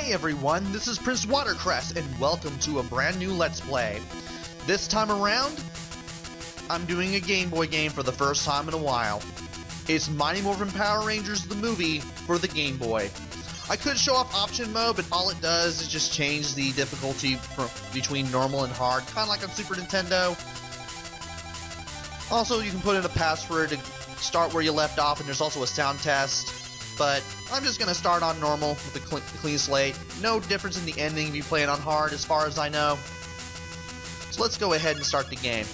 Hey everyone, this is Prince Watercress, and welcome to a brand new Let's Play. This time around, I'm doing a Game Boy game for the first time in a while. It's Mighty Morphin Power Rangers the movie for the Game Boy. I could show off option mode, but all it does is just change the difficulty between normal and hard, kind of like on Super Nintendo. Also, you can put in a password to start where you left off, and there's also a sound test. But I'm just going to start on normal with a clean slate. No difference in the ending if you play it on hard as far as I know. So let's go ahead and start the game.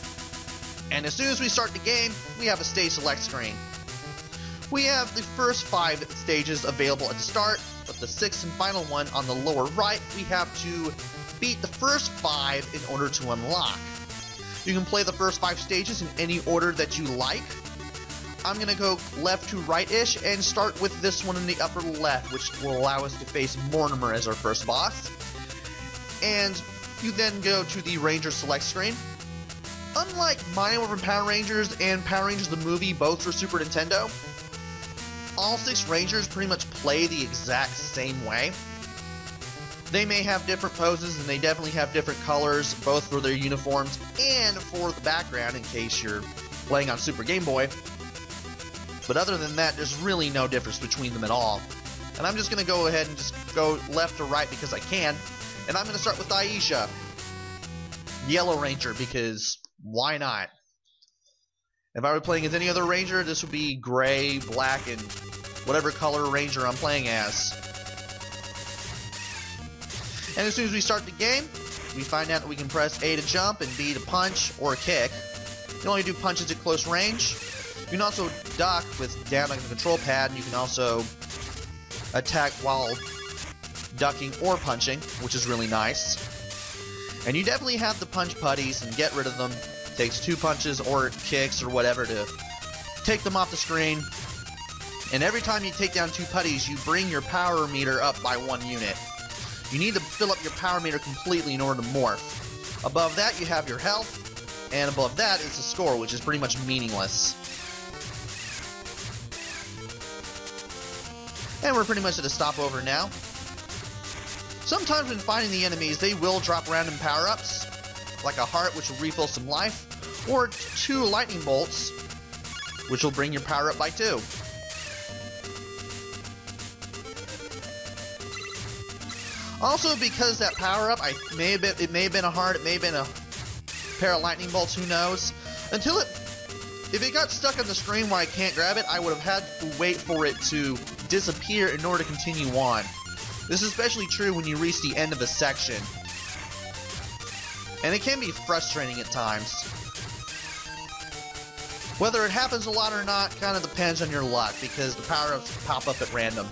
And as soon as we start the game, we have a stage select screen. We have the first 5 stages available at the start, but the 6th and final one on the lower right, we have to beat the first 5 in order to unlock. You can play the first 5 stages in any order that you like. I'm going to go left to right-ish and start with this one in the upper left, which will allow us to face Mortimer as our first boss. And you then go to the Ranger select screen. Unlike Mighty Morphin Power Rangers and Power Rangers the movie, both for Super Nintendo, all 6 Rangers pretty much play the exact same way. They may have different poses and they definitely have different colors, both for their uniforms and for the background in case you're playing on Super Game Boy. But other than that, there's really no difference between them at all. And I'm just going to go ahead and just go left to right because I can. And I'm going to start with Tyesha Yellow Ranger because why not? If I were playing as any other Ranger, this would be gray, black, and whatever color Ranger I'm playing as. And as soon as we start the game, we find out that we can press A to jump and B to punch or kick. You can only do punches at close range. You can also duck with down on the control pad, and you can also attack while ducking or punching, which is really nice. And you definitely have the punch putties and get rid of them. It takes 2 punches or kicks or whatever to take them off the screen. And every time you take down 2 putties, you bring your power meter up by 1 unit. You need to fill up your power meter completely in order to morph. Above that, you have your health, and above that is the score, which is pretty much meaningless. And we're pretty much at a stopover now. Sometimes when fighting the enemies, they will drop random power-ups, like a heart, which will refill some life, or 2 lightning bolts, which will bring your power up by 2. Also, because that power-up, it may have been a heart, it may have been a pair of lightning bolts, who knows? If it got stuck on the screen where I can't grab it, I would have had to wait for it to disappear in order to continue on. This is especially true when you reach the end of a section. And it can be frustrating at times. Whether it happens a lot or not kind of depends on your luck, because the power-ups pop up at random.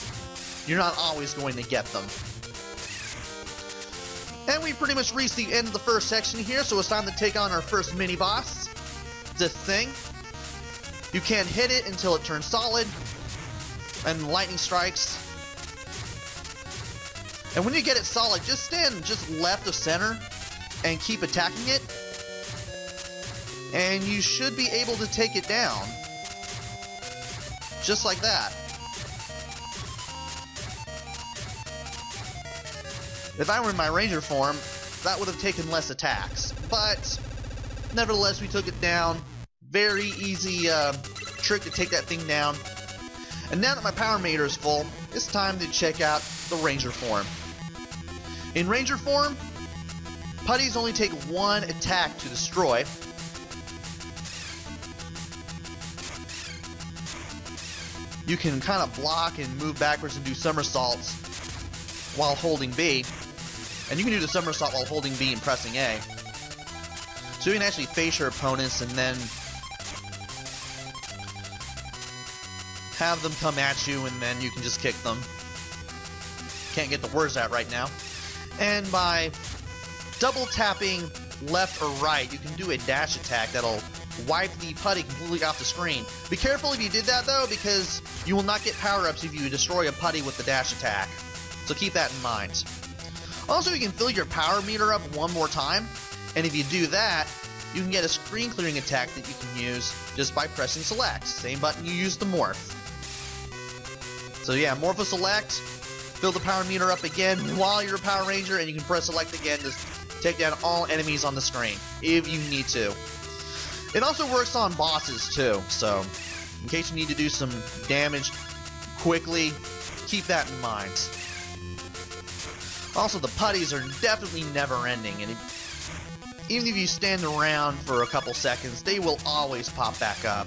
You're not always going to get them. And we pretty much reached the end of the first section here, so it's time to take on our first mini-boss. This thing. You can't hit it until it turns solid, and lightning strikes. And when you get it solid, just stand just left of center and keep attacking it, and you should be able to take it down. Just like that. If I were in my Ranger form, that would have taken less attacks, but nevertheless we took it down. Very easy trick to take that thing down. And now that my power meter is full, it's time to check out the Ranger form. In Ranger form, putties only take 1 attack to destroy. You can kind of block and move backwards and do somersaults while holding B. And you can do the somersault while holding B and pressing A. So you can actually face your opponents and then have them come at you, and then you can just kick them. Can't get the words out right now. And by double tapping left or right, you can do a dash attack that'll wipe the putty completely off the screen. Be careful if you did that though, because you will not get power-ups if you destroy a putty with the dash attack. So keep that in mind. Also, you can fill your power meter up 1 more time, and if you do that, you can get a screen clearing attack that you can use just by pressing select. Same button you used to morph. So yeah, Morphin Select, Fill the power meter up again while you're a Power Ranger, and you can press select again to take down all enemies on the screen, if you need to. It also works on bosses too, so in case you need to do some damage quickly, keep that in mind. Also, the putties are definitely never ending, and even if you stand around for a couple seconds, they will always pop back up.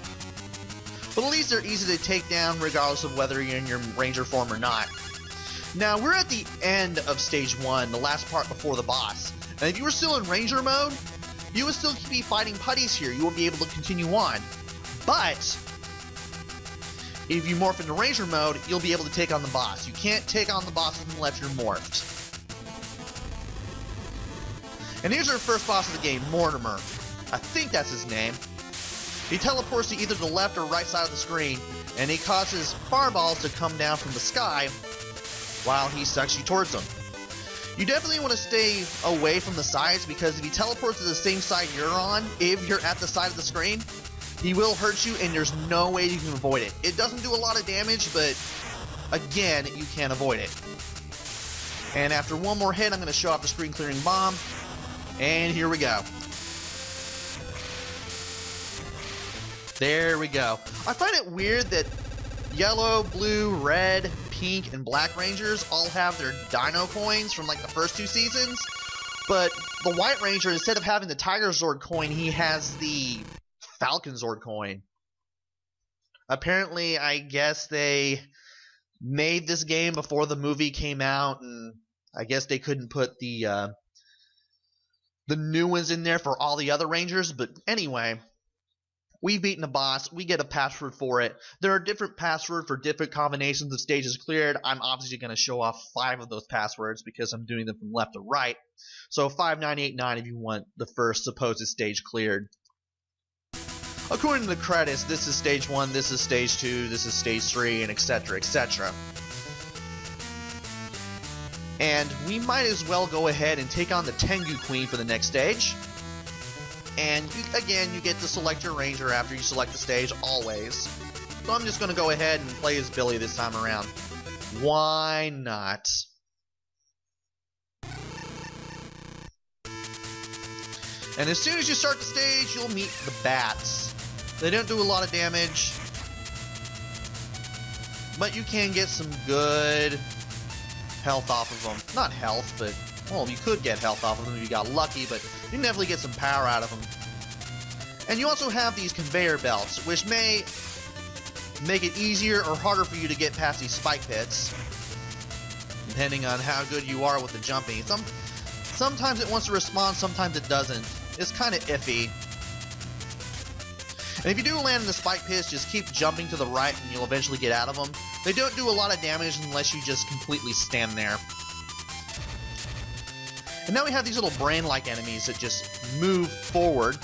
But at least they're easy to take down regardless of whether you're in your Ranger form or not. Now, we're at the end of Stage 1, the last part before the boss. And if you were still in Ranger mode, you would still be fighting putties here. You won't be able to continue on. But if you morph into Ranger mode, you'll be able to take on the boss. You can't take on the boss unless you're morphed. And here's our first boss of the game, Mortimer. I think that's his name. He teleports to either the left or right side of the screen, and he causes fireballs to come down from the sky while he sucks you towards them. You definitely want to stay away from the sides, because if he teleports to the same side you're on, if you're at the side of the screen, he will hurt you and there's no way you can avoid it. It doesn't do a lot of damage, but again, you can't avoid it. And after one more hit, I'm going to show off the screen clearing bomb. And here we go. There we go. I find it weird that yellow, blue, red, pink, and black Rangers all have their Dino coins from like the first 2 seasons. But the White Ranger, instead of having the Tiger Zord coin, he has the Falcon Zord coin. Apparently, I guess they made this game before the movie came out, and I guess they couldn't put the new ones in there for all the other Rangers. But anyway, we've beaten a boss. We get a password for it. There are different passwords for different combinations of stages cleared. I'm obviously going to show off 5 of those passwords because I'm doing them from left to right. So 5989 if you want the first supposed stage cleared. According to the credits, this is stage 1, this is stage 2, this is stage 3, and etc, etc. And we might as well go ahead and take on the Tengu Queen for the next stage. And again, you get to select your Ranger after you select the stage, always. So I'm just going to go ahead and play as Billy this time around. Why not? And as soon as you start the stage, you'll meet the bats. They don't do a lot of damage, but you can get some good health off of them. Not health, but, well, you could get health off of them if you got lucky, but you can definitely get some power out of them. And you also have these conveyor belts, which may make it easier or harder for you to get past these spike pits, depending on how good you are with the jumping. Sometimes it wants to respond, sometimes it doesn't. It's kind of iffy. And if you do land in the spike pits, just keep jumping to the right and you'll eventually get out of them. They don't do a lot of damage unless you just completely stand there. And now we have these little brain-like enemies that just move forward.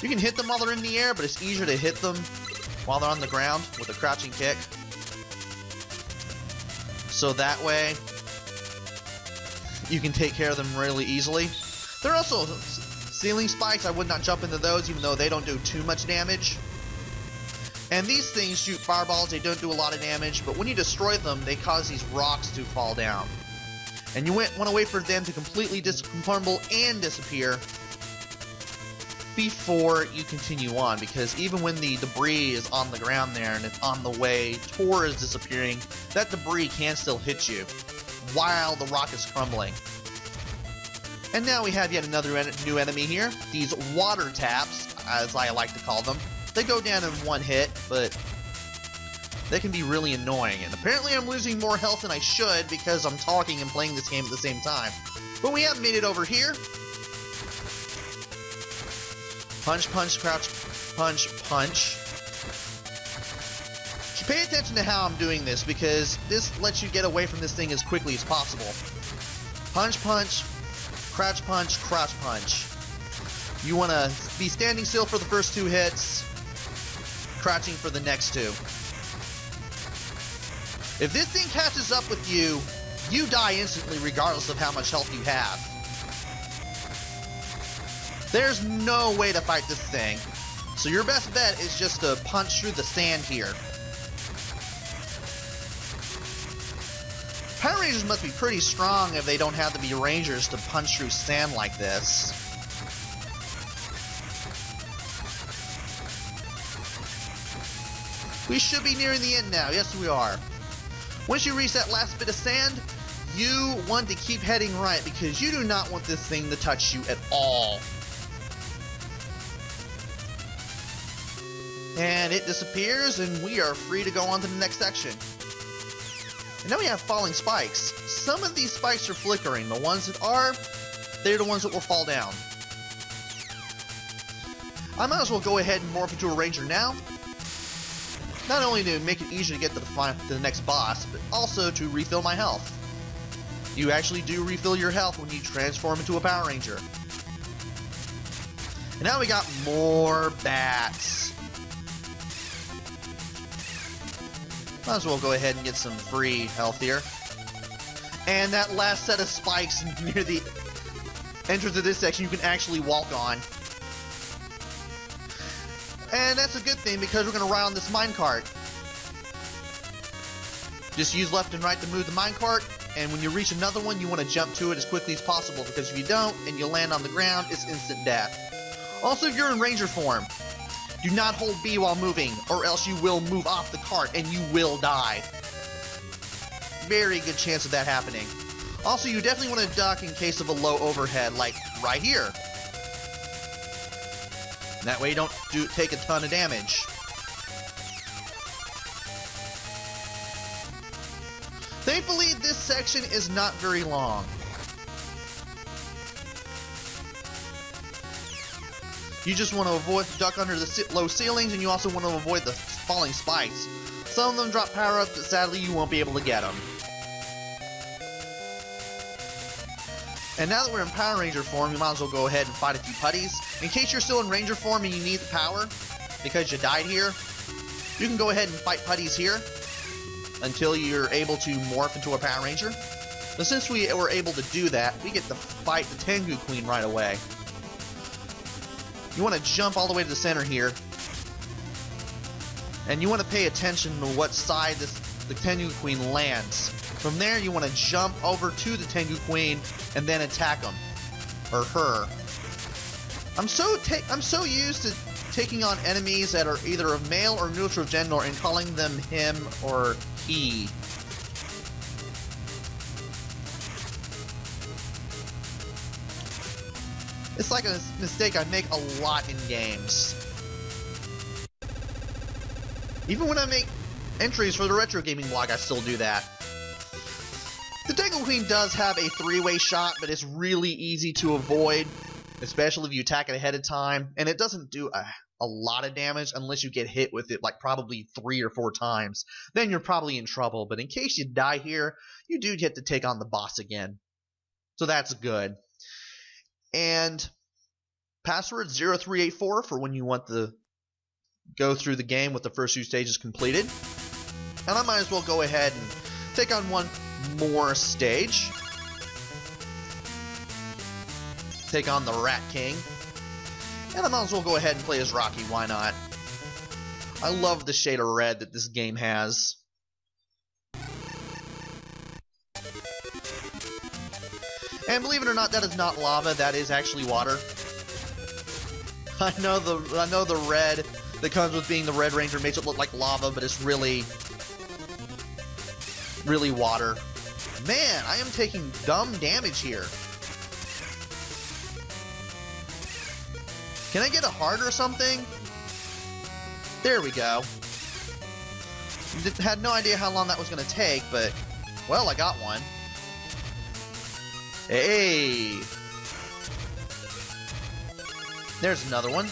You can hit them while they're in the air, but it's easier to hit them while they're on the ground with a crouching kick. So that way, you can take care of them really easily. There are also ceiling spikes. I would not jump into those, even though they don't do too much damage. And these things shoot fireballs. They don't do a lot of damage, but when you destroy them, they cause these rocks to fall down. And you want to wait for them to completely crumble and disappear before you continue on, because even when the debris is on the ground there and it's on the way towards disappearing, that debris can still hit you while the rock is crumbling. And now we have yet another new enemy here, these water taps, as I like to call them. They go down in one hit, but they can be really annoying. And apparently I'm losing more health than I should because I'm talking and playing this game at the same time. But we have made it over here. Punch, punch, crouch, punch, punch. Pay attention to how I'm doing this, because this lets you get away from this thing as quickly as possible. Punch, punch, crouch, crouch, punch. You want to be standing still for the first 2 hits, crouching for the next 2. If this thing catches up with you, you die instantly regardless of how much health you have. There's no way to fight this thing. So your best bet is just to punch through the sand here. Power Rangers must be pretty strong if they don't have to be Rangers to punch through sand like this. We should be nearing the end now. Yes, we are. Once you reach that last bit of sand, you want to keep heading right because you do not want this thing to touch you at all. And it disappears, and we are free to go on to the next section. And now we have falling spikes. Some of these spikes are flickering. The ones that are, they're the ones that will fall down. I might as well go ahead and morph into a ranger now. Not only to make it easier to get to the next boss, but also to refill my health. You actually do refill your health when you transform into a Power Ranger. And now we got more bats. Might as well go ahead and get some free health here. And that last set of spikes near the entrance of this section you can actually walk on. And that's a good thing because we're going to ride on this minecart. Just use left and right to move the minecart, and when you reach another one you want to jump to it as quickly as possible because if you don't and you land on the ground, it's instant death. Also, if you're in ranger form, do not hold B while moving, or else you will move off the cart and you will die. Very good chance of that happening. Also, you definitely want to duck in case of a low overhead, like right here. That way you don't take a ton of damage. Thankfully, this section is not very long. You just want to avoid duck under the low ceilings, and you also want to avoid the falling spikes. Some of them drop power-ups, but sadly you won't be able to get them. And now that we're in Power Ranger form, you might as well go ahead and fight a few putties. In case you're still in Ranger form and you need the power, because you died here, you can go ahead and fight putties here until you're able to morph into a Power Ranger. But since we were able to do that, we get to fight the Tengu Queen right away. You want to jump all the way to the center here, and you want to pay attention to what side the Tengu Queen lands. From there, you want to jump over to the Tengu Queen and then attack him or her. I'm so used to taking on enemies that are either of male or neutral gender and calling them him or he. It's like a mistake I make a lot in games. Even when I make entries for the retro gaming blog, I still do that. The Tengu Queen does have a three-way shot, but it's really easy to avoid, especially if you attack it ahead of time, and it doesn't do a lot of damage unless you get hit with it like probably 3 or 4 times. Then you're probably in trouble, but in case you die here, you do get to take on the boss again. So that's good. And password 0384 for when you want to go through the game with the first 2 stages completed. And I might as well go ahead and take on one more stage. Take on the Rat King. And I might as well go ahead and play as Rocky, why not? I love the shade of red that this game has. And believe it or not, that is not lava, that is actually water. I know the red that comes with being the Red Ranger makes it look like lava, but it's really water. Man, I am taking dumb damage here. Can I get a heart or something? There we go. Had no idea how long that was going to take, but, well, I got one. Hey! There's another one.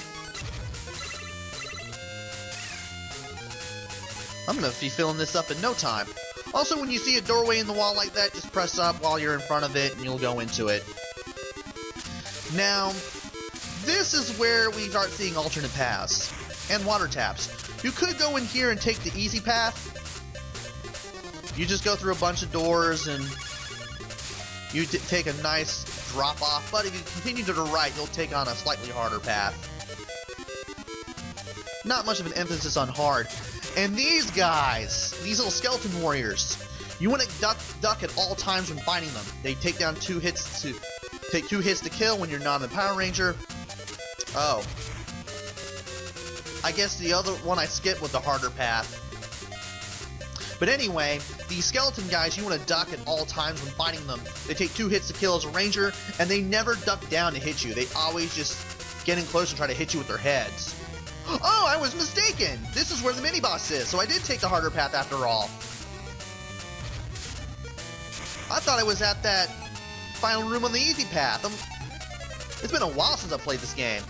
I'm going to be filling this up in no time. Also, when you see a doorway in the wall like that, just press up while you're in front of it and you'll go into it. Now, this is where we start seeing alternate paths and water taps. You could go in here and take the easy path. You just go through a bunch of doors and you take a nice drop off, but if you continue to the right, you'll take on a slightly harder path. Not much of an emphasis on hard. And these guys, these little skeleton warriors, You want to duck at all times when fighting them. They take 2 hits to kill when you're not a Power Ranger. Oh. I guess the other one I skipped was the harder path. But anyway, these skeleton guys, you want to duck at all times when fighting them. They take 2 hits to kill as a ranger, and they never duck down to hit you. They always just get in close and try to hit you with their heads. Oh, I was mistaken! This is where the mini-boss is, so I did take the harder path after all. I thought I was at that final room on the easy path. It's been a while since I played this game.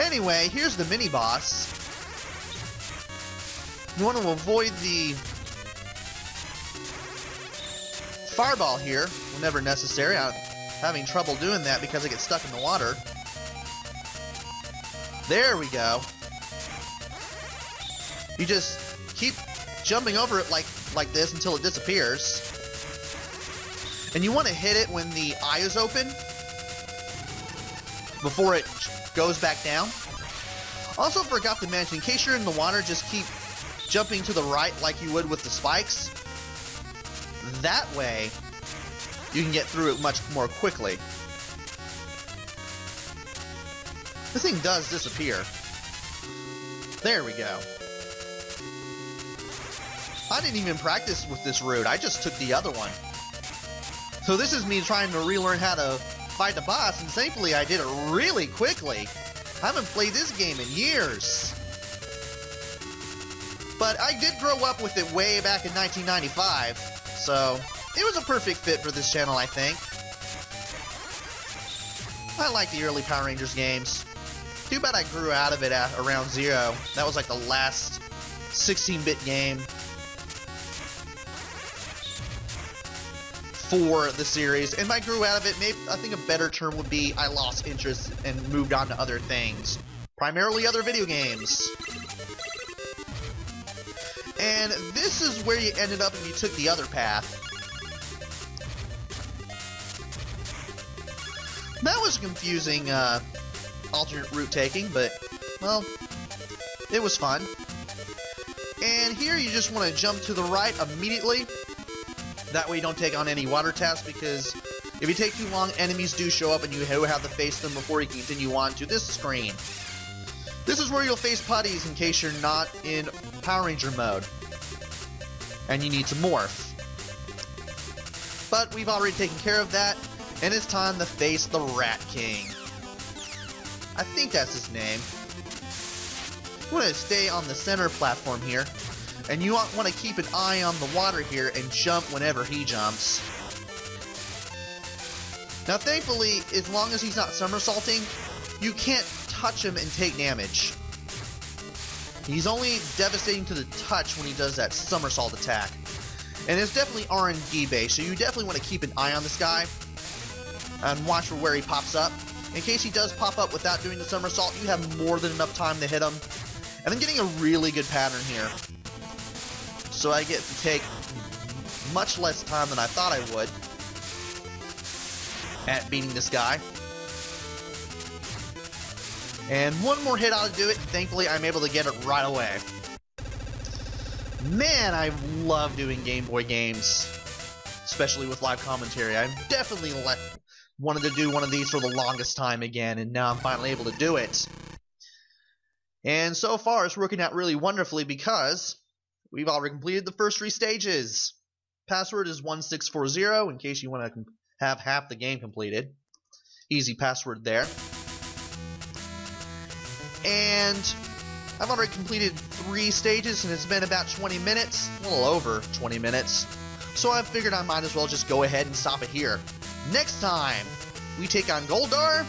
Anyway, here's the mini-boss. You want to avoid the fireball here whenever necessary. I'm having trouble doing that because I get stuck in the water. There we go. You just keep jumping over it like this until it disappears. And you want to hit it when the eye is open before it goes back down. Also forgot to mention, in case you're in the water, just keep jumping to the right like you would with the spikes. That way, you can get through it much more quickly. This thing does disappear. There we go. I didn't even practice with this route, I just took the other one. So this is me trying to relearn how to fight the boss, and thankfully I did it really quickly. I haven't played this game in years. But I did grow up with it way back in 1995, so it was a perfect fit for this channel, I think. I like the early Power Rangers games. Too bad I grew out of it at around Zero. That was like the last 16-bit game for the series, and I grew out of it. Maybe I think a better term would be I lost interest and moved on to other things, primarily other video games. And this is where you ended up if you took the other path. That was confusing, alternate route taking, but, well, it was fun. And here you just want to jump to the right immediately. That way you don't take on any water tests, because if you take too long, enemies do show up and you have to face them before you can continue on to this screen. This is where you'll face putties in case you're not in Power Ranger mode and you need to morph. But we've already taken care of that, and it's time to face the Rat King. I think that's his name. You want to stay on the center platform here, and you want to keep an eye on the water here and jump whenever he jumps. Now thankfully, as long as he's not somersaulting, you can't touch him and take damage. He's only devastating to the touch when he does that somersault attack. And it's definitely RNG based, so you definitely want to keep an eye on this guy and watch for where he pops up. In case he does pop up without doing the somersault, you have more than enough time to hit him. And I'm getting a really good pattern here. So I get to take much less time than I thought I would at beating this guy. And one more hit ought to do it. Thankfully, I'm able to get it right away. Man, I love doing Game Boy games, especially with live commentary. I definitely wanted to do one of these for the longest time again, and now I'm finally able to do it. And so far, it's working out really wonderfully because we've already completed the first 3 stages. Password is 1640 in case you want to have half the game completed. Easy password there. And I've already completed 3 stages, and it's been about 20 minutes, a little over 20 minutes. So I figured I might as well just go ahead and stop it here. Next time, we take on Goldar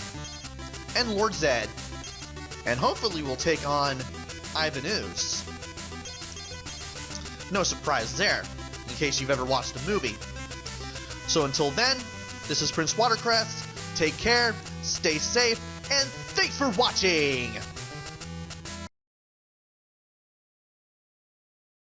and Lord Zed. And hopefully we'll take on Ivan Ooze. No surprise there, in case you've ever watched the movie. So until then, this is Prince Watercrest. Take care, stay safe, and thanks for watching!